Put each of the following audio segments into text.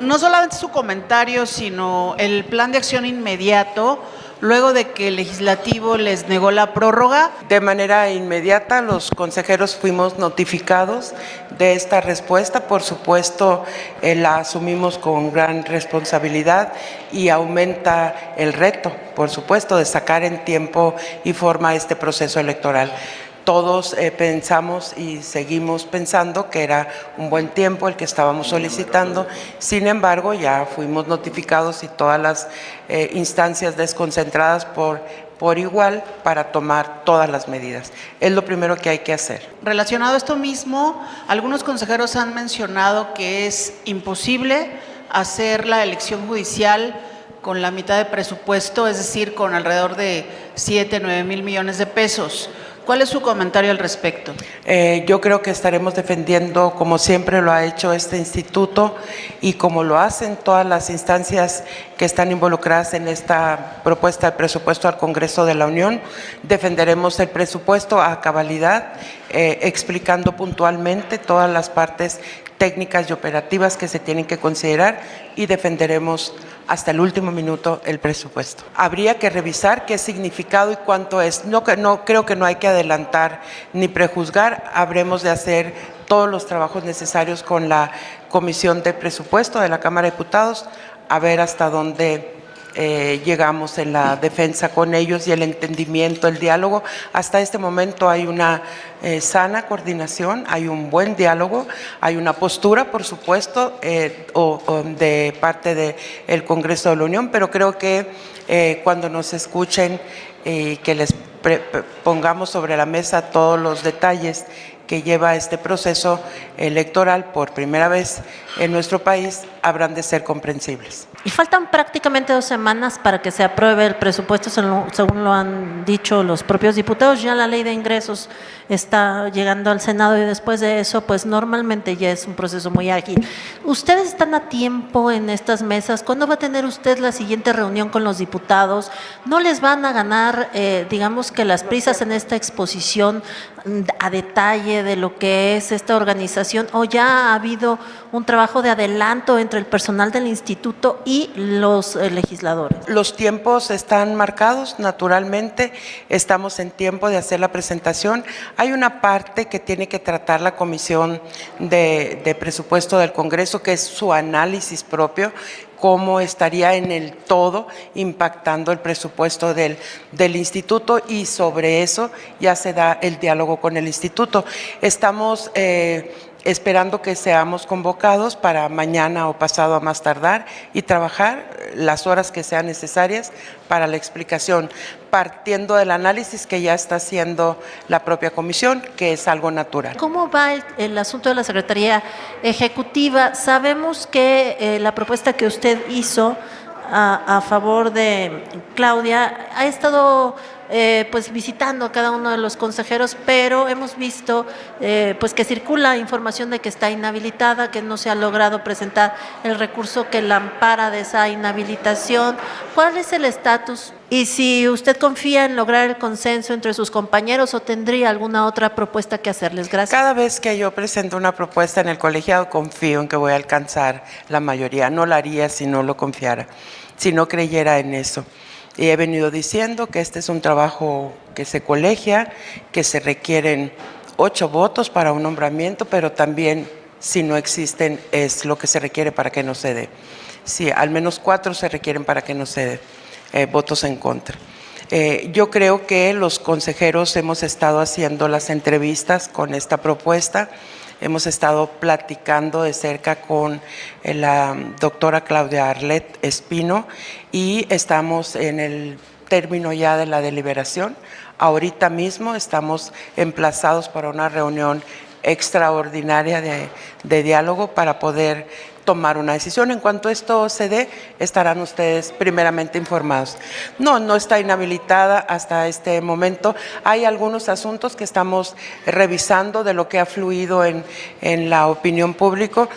No solamente su comentario, sino el plan de acción inmediato, luego de que el legislativo les negó la prórroga. De manera inmediata, los consejeros fuimos notificados de esta respuesta. Por supuesto, la asumimos con gran responsabilidad y aumenta el reto, por supuesto, de sacar en tiempo y forma este proceso electoral. Todos pensamos y seguimos pensando que era un buen tiempo el que estábamos solicitando. Sin embargo, ya fuimos notificados y todas las instancias desconcentradas por igual para tomar todas las medidas. Es lo primero que hay que hacer. Relacionado a esto mismo, algunos consejeros han mencionado que es imposible hacer la elección judicial con la mitad de presupuesto, es decir, con alrededor de 7, 9 mil millones de pesos. ¿Cuál es su comentario al respecto? Yo creo que estaremos defendiendo, como siempre lo ha hecho este instituto y como lo hacen todas las instancias que están involucradas en esta propuesta de presupuesto al Congreso de la Unión. Defenderemos el presupuesto a cabalidad, explicando puntualmente todas las partes técnicas y operativas que se tienen que considerar y defenderemos hasta el último minuto el presupuesto. Habría que revisar qué significado y cuánto es. No creo que no hay que adelantar ni prejuzgar. Habremos de hacer todos los trabajos necesarios con la Comisión de Presupuesto de la Cámara de Diputados, a ver hasta dónde llegamos en la defensa con ellos y el entendimiento, el diálogo. Hasta este momento hay una sana coordinación, hay un buen diálogo, hay una postura, por supuesto, de parte del Congreso de la Unión, pero creo que cuando nos escuchen que les pongamos sobre la mesa todos los detalles que lleva este proceso electoral por primera vez en nuestro país, habrán de ser comprensibles. Y faltan prácticamente 2 semanas para que se apruebe el presupuesto, según lo han dicho los propios diputados. Ya la ley de ingresos está llegando al Senado y después de eso, pues normalmente ya es un proceso muy ágil. ¿Ustedes están a tiempo en estas mesas? ¿Cuándo va a tener usted la siguiente reunión con los diputados? ¿No les van a ganar, digamos que las prisas en esta exposición a detalle de lo que es esta organización, o ya ha habido un trabajo de adelanto entre el personal del instituto y los legisladores? Los tiempos están marcados, naturalmente, estamos en tiempo de hacer la presentación. Hay una parte que tiene que tratar la Comisión de Presupuesto del Congreso, que es su análisis propio, cómo estaría en el todo impactando el presupuesto del instituto, y sobre eso ya se da el diálogo con el instituto. Estamos esperando que seamos convocados para mañana o pasado a más tardar y trabajar las horas que sean necesarias para la explicación, partiendo del análisis que ya está haciendo la propia comisión, que es algo natural. ¿Cómo va el asunto de la Secretaría Ejecutiva? Sabemos que la propuesta que usted hizo a favor de Claudia ha estado pues visitando a cada uno de los consejeros, pero hemos visto pues que circula información de que está inhabilitada, que no se ha logrado presentar el recurso que la ampara de esa inhabilitación. ¿Cuál es el estatus? Y si usted confía en lograr el consenso entre sus compañeros, o tendría alguna otra propuesta que hacerles. Gracias. Cada vez que yo presento una propuesta en el colegiado, confío en que voy a alcanzar la mayoría. No la haría si no lo confiara, si no creyera en eso. Y he venido diciendo que este es un trabajo que se colegia, que se requieren 8 votos para un nombramiento, pero también, si no existen, es lo que se requiere para que no se dé. Sí, al menos 4 se requieren para que no se dé votos en contra. Yo creo que los consejeros hemos estado haciendo las entrevistas con esta propuesta. Hemos estado platicando de cerca con la doctora Claudia Arlet Espino y estamos en el término ya de la deliberación. Ahorita mismo estamos emplazados para una reunión extraordinaria de diálogo para poder tomar una decisión. En cuanto esto se dé, estarán ustedes primeramente informados. No está inhabilitada hasta este momento. Hay algunos asuntos que estamos revisando de lo que ha fluido en la opinión pública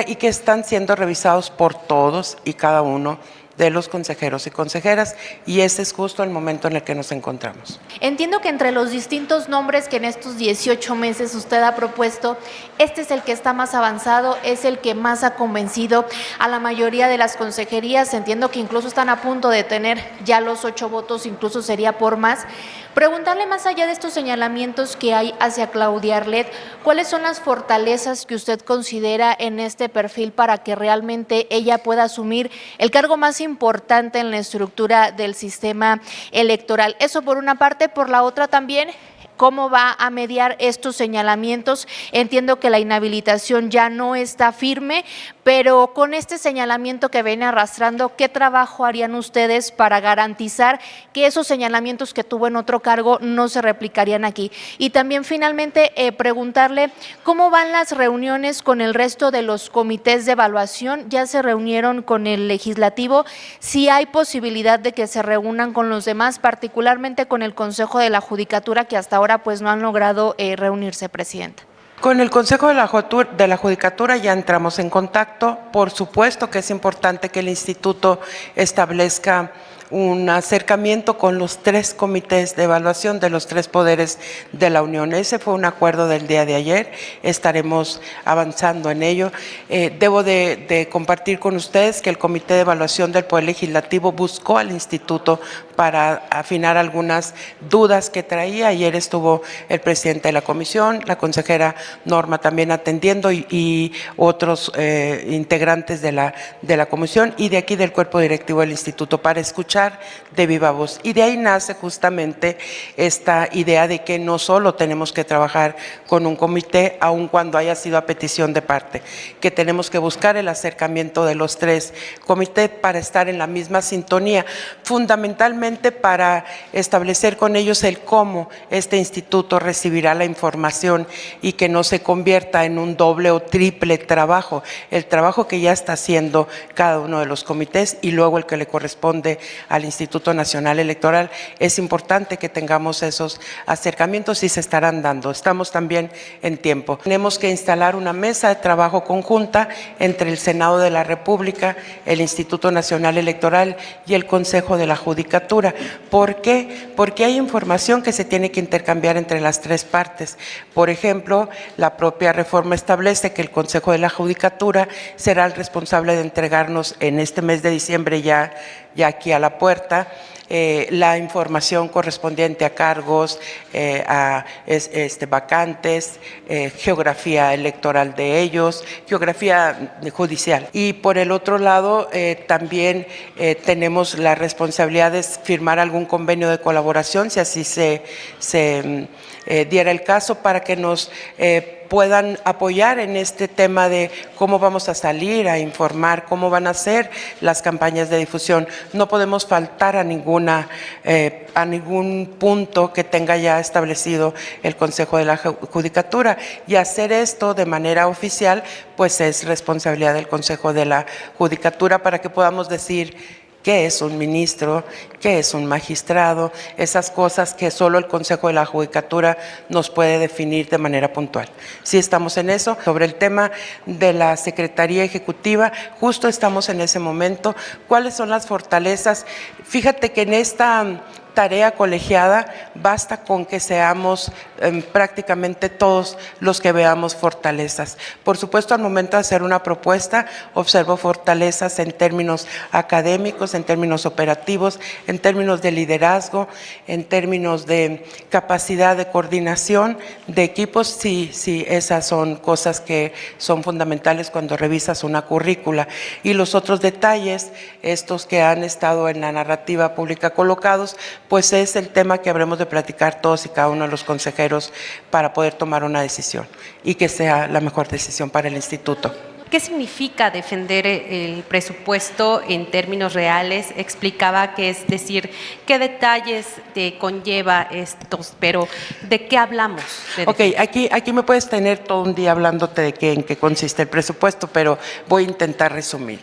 y que están siendo revisados por todos y cada uno de los consejeros y consejeras, y ese es justo el momento en el que nos encontramos. Entiendo que entre los distintos nombres que en estos 18 meses usted ha propuesto, este es el que está más avanzado, es el que más ha convencido a la mayoría de las consejerías. Entiendo que incluso están a punto de tener ya los 8 votos, incluso sería por más. Preguntarle, más allá de estos señalamientos que hay hacia Claudia Arlet, ¿cuáles son las fortalezas que usted considera en este perfil para que realmente ella pueda asumir el cargo más importante en la estructura del sistema electoral? Eso por una parte. Por la otra también, ¿cómo va a mediar estos señalamientos? Entiendo que la inhabilitación ya no está firme, pero con este señalamiento que viene arrastrando, ¿qué trabajo harían ustedes para garantizar que esos señalamientos que tuvo en otro cargo no se replicarían aquí? Y también finalmente preguntarle cómo van las reuniones con el resto de los comités de evaluación. Ya se reunieron con el legislativo, si hay posibilidad de que se reúnan con los demás, particularmente con el Consejo de la Judicatura, que hasta ahora pues no han logrado reunirse, Presidenta. Con el Consejo de la Judicatura ya entramos en contacto. Por supuesto que es importante que el instituto establezca un acercamiento con los 3 comités de evaluación de los 3 poderes de la Unión. Ese fue un acuerdo del día de ayer, estaremos avanzando en ello. Debo de compartir con ustedes que el Comité de Evaluación del Poder Legislativo buscó al instituto para afinar algunas dudas que traía. Ayer estuvo el presidente de la comisión, la consejera Norma también atendiendo y otros integrantes de la comisión y de aquí del cuerpo directivo del instituto para escuchar de viva voz. Y de ahí nace justamente esta idea de que no solo tenemos que trabajar con un comité, aun cuando haya sido a petición de parte, que tenemos que buscar el acercamiento de los 3 comités para estar en la misma sintonía, fundamentalmente para establecer con ellos el cómo este instituto recibirá la información y que no se convierta en un doble o triple trabajo, el trabajo que ya está haciendo cada uno de los comités y luego el que le corresponde al Instituto Nacional Electoral. Es importante que tengamos esos acercamientos y se estarán dando. Estamos también en tiempo. Tenemos que instalar una mesa de trabajo conjunta entre el Senado de la República, el Instituto Nacional Electoral y el Consejo de la Judicatura. ¿Por qué? Porque hay información que se tiene que intercambiar entre las 3 partes. Por ejemplo, la propia reforma establece que el Consejo de la Judicatura será el responsable de entregarnos en este mes de diciembre ya aquí a la puerta, la información correspondiente a cargos, a vacantes, geografía electoral de ellos, geografía judicial. Y por el otro lado, también tenemos la responsabilidad de firmar algún convenio de colaboración, si así se diera el caso, para que nos puedan apoyar en este tema de cómo vamos a salir a informar, cómo van a ser las campañas de difusión. No podemos faltar a ningún punto que tenga ya establecido el Consejo de la Judicatura, y hacer esto de manera oficial pues es responsabilidad del Consejo de la Judicatura para que podamos decir qué es un ministro, qué es un magistrado, esas cosas que solo el Consejo de la Judicatura nos puede definir de manera puntual. Sí estamos en eso. Sobre el tema de la Secretaría Ejecutiva, justo estamos en ese momento. ¿Cuáles son las fortalezas? Fíjate que en esta tarea colegiada basta con que seamos prácticamente todos los que veamos fortalezas. Por supuesto, al momento de hacer una propuesta, observo fortalezas en términos académicos, en términos operativos, en términos de liderazgo, en términos de capacidad de coordinación de equipos. Sí, esas son cosas que son fundamentales cuando revisas una currícula. Y los otros detalles, estos que han estado en la narrativa pública colocados, pues es el tema que habremos de platicar todos y cada uno de los consejeros para poder tomar una decisión y que sea la mejor decisión para el instituto. ¿Qué significa defender el presupuesto en términos reales? Explicaba que es decir, ¿qué detalles te conlleva estos? Pero ¿de qué hablamos? Ok, aquí me puedes tener todo un día hablándote de en qué consiste el presupuesto, pero voy a intentar resumir.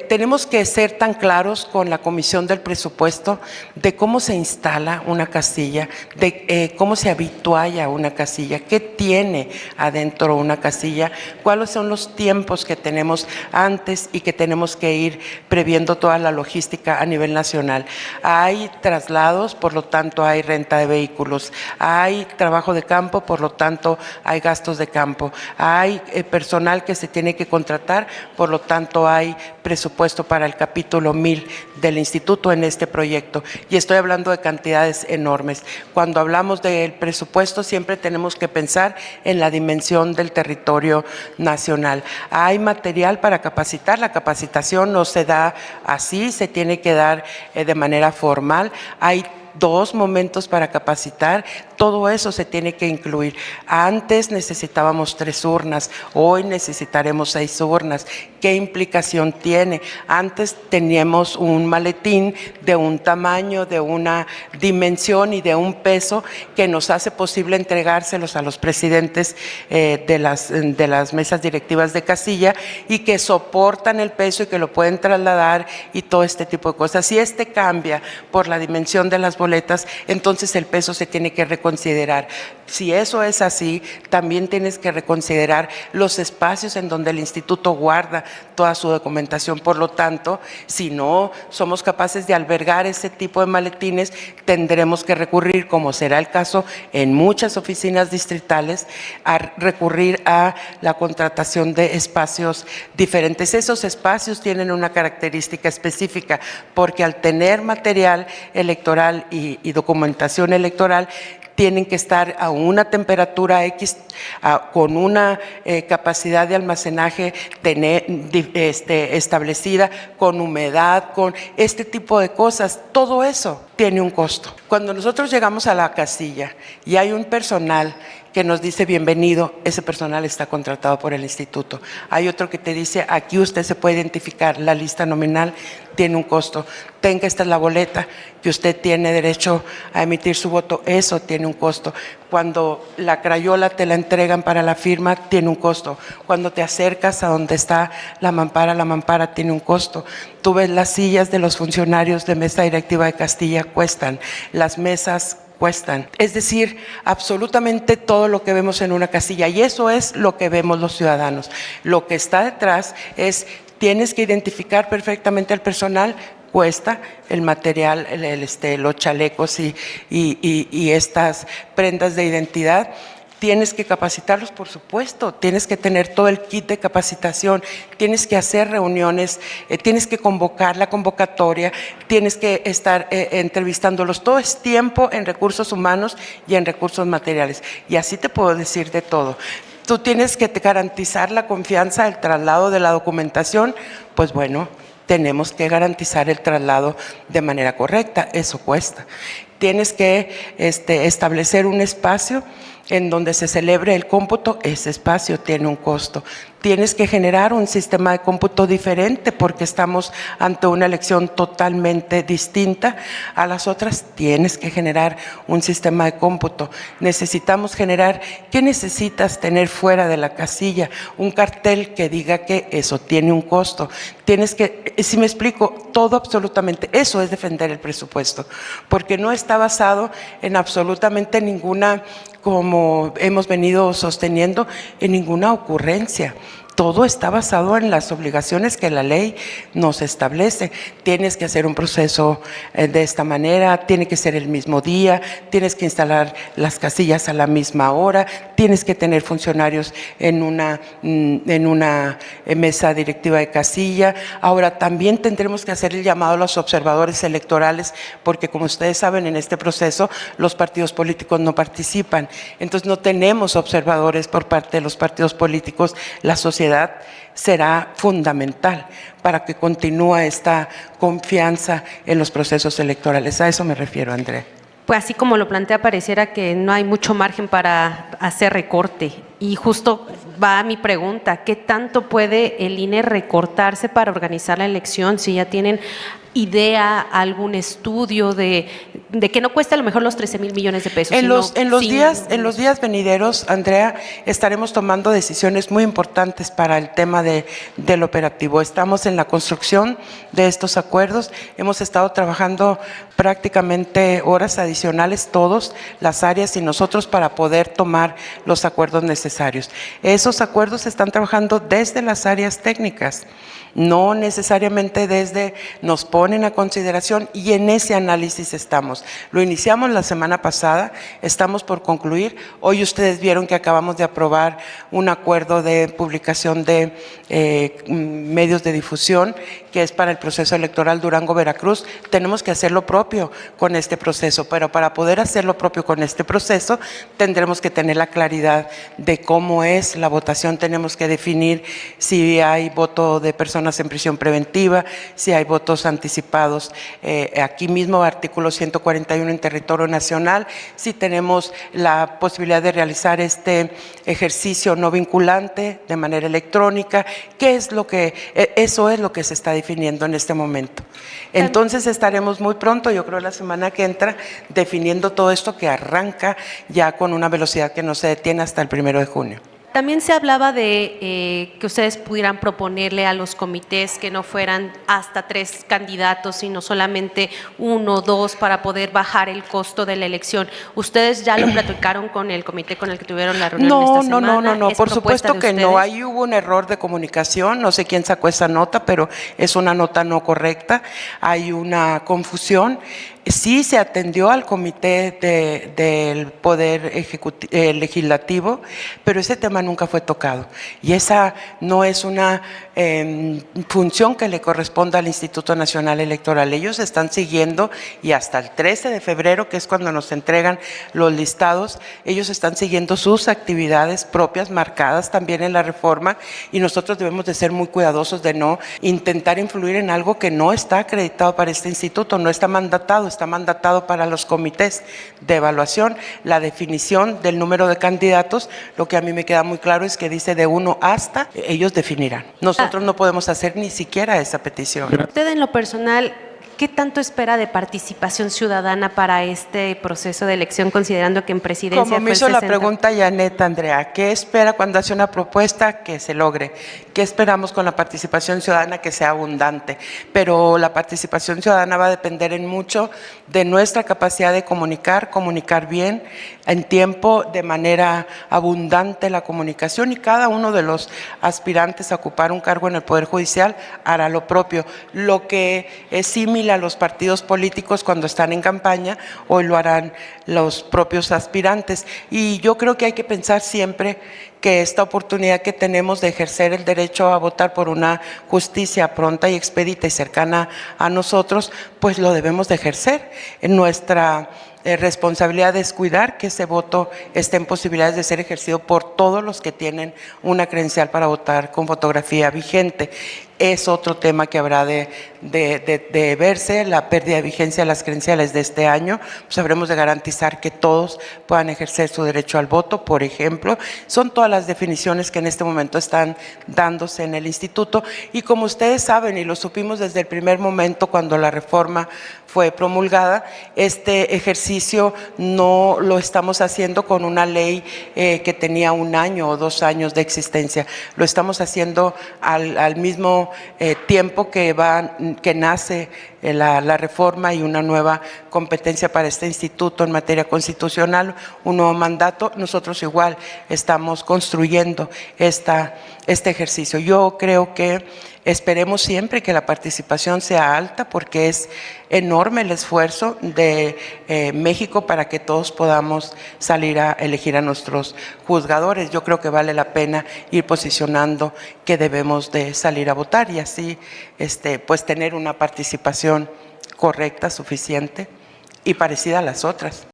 Tenemos que ser tan claros con la Comisión del Presupuesto de cómo se instala una casilla, de cómo se habitúa a una casilla, qué tiene adentro una casilla, cuáles son los tiempos que tenemos antes y que tenemos que ir previendo toda la logística a nivel nacional. Hay traslados, por lo tanto hay renta de vehículos, hay trabajo de campo, por lo tanto hay gastos de campo, hay personal que se tiene que contratar, por lo tanto hay presupuesto para el capítulo 1000 del instituto en este proyecto. Y estoy hablando de cantidades enormes. Cuando hablamos del presupuesto siempre tenemos que pensar en la dimensión del territorio nacional. Hay material para capacitar, la capacitación no se da así, se tiene que dar de manera formal. Hay 2 momentos para capacitar, todo eso se tiene que incluir. Antes necesitábamos 3 urnas, hoy necesitaremos 6 urnas. ¿Qué implicación tiene? Antes teníamos un maletín de un tamaño, de una dimensión y de un peso que nos hace posible entregárselos a los presidentes de las mesas directivas de casilla y que soportan el peso y que lo pueden trasladar y todo este tipo de cosas. Si cambia por la dimensión de las boletas, entonces el peso se tiene que reconsiderar. Si eso es así, también tienes que reconsiderar los espacios en donde el instituto guarda toda su documentación. Por lo tanto, si no somos capaces de albergar ese tipo de maletines, tendremos que recurrir, como será el caso en muchas oficinas distritales, a recurrir a la contratación de espacios diferentes. Esos espacios tienen una característica específica, porque al tener material electoral y documentación electoral, tienen que estar a una temperatura X, con una capacidad de almacenaje establecida, con humedad, con este tipo de cosas. Todo eso tiene un costo. Cuando nosotros llegamos a la casilla y hay un personal que nos dice bienvenido, ese personal está contratado por el instituto. Hay otro que te dice aquí usted se puede identificar, la lista nominal tiene un costo. Tenga, esta es la boleta que usted tiene derecho a emitir su voto, eso tiene un costo. Cuando la crayola te la entregan para la firma, tiene un costo. Cuando te acercas a donde está la mampara tiene un costo. Tú ves las sillas de los funcionarios de mesa directiva de Castilla, cuestan. Las mesas cuestan. Es decir, absolutamente todo lo que vemos en una casilla, y eso es lo que vemos los ciudadanos. Lo que está detrás es, tienes que identificar perfectamente al personal, cuesta el material, los chalecos y estas prendas de identidad. Tienes que capacitarlos, por supuesto, tienes que tener todo el kit de capacitación, tienes que hacer reuniones, tienes que convocar la convocatoria, tienes que estar entrevistándolos. Todo es tiempo en recursos humanos y en recursos materiales. Y así te puedo decir de todo. Tú tienes que garantizar la confianza del traslado de la documentación, pues bueno, tenemos que garantizar el traslado de manera correcta, eso cuesta. Tienes que establecer un espacio en donde se celebre el cómputo, ese espacio tiene un costo. Tienes que generar un sistema de cómputo diferente porque estamos ante una elección totalmente distinta a las otras. Tienes que generar un sistema de cómputo. Necesitamos generar, ¿qué necesitas tener fuera de la casilla? Un cartel que diga que eso tiene un costo. Tienes que, si me explico, todo absolutamente, eso es defender el presupuesto, porque no está basado en absolutamente ninguna, como hemos venido sosteniendo, en ninguna ocurrencia. Todo está basado en las obligaciones que la ley nos establece. Tienes que hacer un proceso de esta manera, tiene que ser el mismo día, tienes que instalar las casillas a la misma hora, tienes que tener funcionarios en una mesa directiva de casilla. Ahora, también tendremos que hacer el llamado a los observadores electorales, porque como ustedes saben, en este proceso los partidos políticos no participan. Entonces, no tenemos observadores por parte de los partidos políticos. La sociedad será fundamental para que continúe esta confianza en los procesos electorales. A eso me refiero, Andrea. Pues así como lo plantea, pareciera que no hay mucho margen para hacer recorte. Y justo va a mi pregunta, ¿qué tanto puede el INE recortarse para organizar la elección si ya tienen idea, algún estudio de que no cueste a lo mejor los 13,000 millones de pesos? En los días venideros, Andrea, estaremos tomando decisiones muy importantes para el tema del operativo. Estamos en la construcción de estos acuerdos. Hemos estado trabajando prácticamente horas adicionales todos, las áreas y nosotros, para poder tomar los acuerdos necesarios. Esos acuerdos se están trabajando desde las áreas técnicas, no necesariamente desde, nos ponen a consideración y en ese análisis estamos. Lo iniciamos la semana pasada, estamos por concluir. Hoy ustedes vieron que acabamos de aprobar un acuerdo de publicación de medios de difusión que es para el proceso electoral Durango-Veracruz. Tenemos que hacer lo propio con este proceso, pero para poder hacer lo propio con este proceso tendremos que tener la claridad de cómo es la votación. Tenemos que definir si hay voto de personas en prisión preventiva, si hay votos anticipados aquí mismo, artículo 141 en territorio nacional, si tenemos la posibilidad de realizar este ejercicio no vinculante de manera electrónica. ¿Qué es lo que, eso es lo que se está definiendo en este momento? Entonces estaremos muy pronto, yo creo la semana que entra, definiendo todo esto que arranca ya con una velocidad que no se detiene hasta el 1 de junio. También se hablaba de que ustedes pudieran proponerle a los comités que no fueran hasta 3 candidatos, sino solamente 1 o 2 para poder bajar el costo de la elección. ¿Ustedes ya lo platicaron con el comité con el que tuvieron la reunión esta semana? No, por supuesto que no. Ahí Ahí hubo un error de comunicación, no sé quién sacó esa nota, pero es una nota no correcta, hay una confusión. Sí se atendió al comité del Poder Legislativo, pero ese tema nunca fue tocado. Y esa no es una función que le corresponda al Instituto Nacional Electoral. Ellos están siguiendo y hasta el 13 de febrero, que es cuando nos entregan los listados, ellos están siguiendo sus actividades propias marcadas también en la reforma, y nosotros debemos de ser muy cuidadosos de no intentar influir en algo que no está acreditado para este instituto, no está mandatado. Está mandatado para los comités de evaluación. La definición del número de candidatos, lo que a mí me queda muy claro es que dice de 1 hasta, ellos definirán. Nosotros no podemos hacer ni siquiera esa petición. Usted en lo personal, ¿qué tanto espera de participación ciudadana para este proceso de elección, considerando que en presidencia Como me hizo la pregunta Janet, Andrea, ¿qué espera cuando hace una propuesta que se logre? ¿Qué esperamos con la participación ciudadana? Que sea abundante, pero la participación ciudadana va a depender en mucho de nuestra capacidad de comunicar bien, en tiempo, de manera abundante la comunicación, y cada uno de los aspirantes a ocupar un cargo en el Poder Judicial hará lo propio. Lo que es similar a los partidos políticos cuando están en campaña, hoy lo harán los propios aspirantes. Y yo creo que hay que pensar siempre que esta oportunidad que tenemos de ejercer el derecho a votar por una justicia pronta y expedita y cercana a nosotros, pues lo debemos de ejercer. En nuestra responsabilidad es cuidar que ese voto esté en posibilidades de ser ejercido por todos los que tienen una credencial para votar con fotografía vigente. Es otro tema que habrá de verse, la pérdida de vigencia de las credenciales de este año. Pues habremos de garantizar que todos puedan ejercer su derecho al voto, por ejemplo. Son todas las definiciones que en este momento están dándose en el instituto, y como ustedes saben, y lo supimos desde el primer momento cuando la reforma fue promulgada, este ejercicio no lo estamos haciendo con una ley que tenía 1 año o 2 años de existencia. Lo estamos haciendo al mismo tiempo que nace la reforma y una nueva competencia para este instituto en materia constitucional, un nuevo mandato. Nosotros igual estamos construyendo este ejercicio. Yo creo que esperemos siempre que la participación sea alta, porque es enorme el esfuerzo de México para que todos podamos salir a elegir a nuestros juzgadores. Yo creo que vale la pena ir posicionando que debemos de salir a votar y así pues tener una participación correcta, suficiente y parecida a las otras.